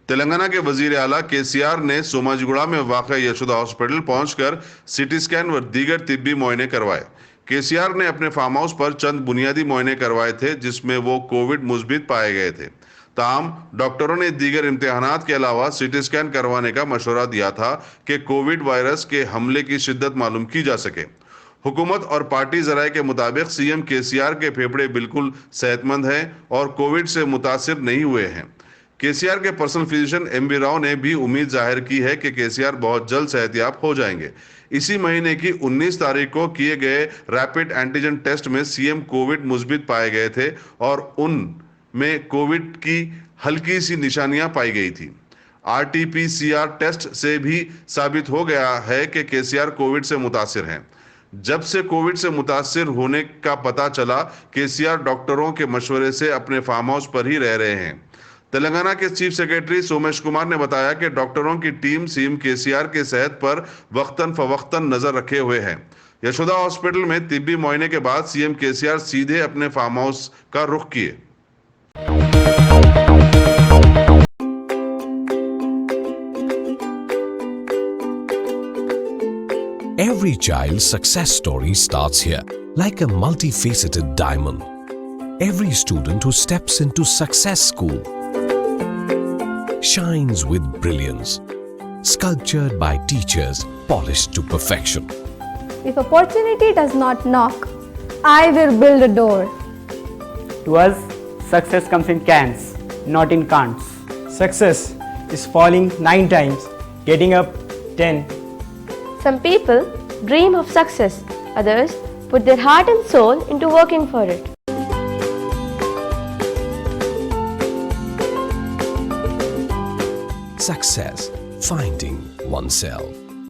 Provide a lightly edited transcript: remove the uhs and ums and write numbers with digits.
तेलंगाना के वजीर आला केसीआर ने सोमाजिगुड़ा में वाक़ा यशोदा हॉस्पिटल पहुंचकर सीटी स्कैन व दीगर तिब्बी मुआयने करवाए। केसीआर ने अपने फार्म हाउस पर चंद बुनियादी मुआयने करवाए थे जिसमें वो कोविड मुस्बित पाए गए थे। ताहम डॉक्टरों ने दीगर इम्तिहानात के अलावा सीटी स्कैन करवाने का मशवरा दिया था कि कोविड वायरस के हमले की शिद्दत मालूम की जा सके। हुकूमत और पार्टी जराये के मुताबिक सीएम केसीआर के फेफड़े बिल्कुल सेहतमंद हैं और कोविड से मुतासिर नहीं हुए हैं। केसीआर के पर्सनल फिजिशियन एमबी राव ने भी उम्मीद जाहिर की है कि केसीआर बहुत जल्द सेहतयाब हो जाएंगे। इसी महीने की 19 तारीख को किए गए रैपिड एंटीजन टेस्ट में सीएम कोविड मुस्बित पाए गए थे और उनमें कोविड की हल्की सी निशानियां पाई गई थी। आरटीपीसीआर टेस्ट से भी साबित हो गया है कि केसीआर कोविड से मुतासिर हैं। जब से कोविड से मुतासिर होने का पता चला, केसीआर डॉक्टरों के मशवरे से अपने फार्म हाउस पर ही रह रहे हैं। तेलंगाना के चीफ सेक्रेटरी सोमेश कुमार ने बताया कि डॉक्टरों की टीम सीएम केसीआर के सेहत पर वक्तन फवक्तन नजर रखे हुए है। यशोदा हॉस्पिटल में तिब्बी मुआयने के बाद सीएम केसीआर सीधे अपने फार्म हाउस का रुख किए। Every child's success story starts here, like a multifaceted diamond. Every student who steps into Success School shines with brilliance, sculptured by teachers polished to perfection. If opportunity does not knock, I will build a door. To us, success comes in cans, not in can'ts. Success is falling 9 times, getting up 10. Some people dream of success, others put their heart and soul into working for it. Success, finding oneself.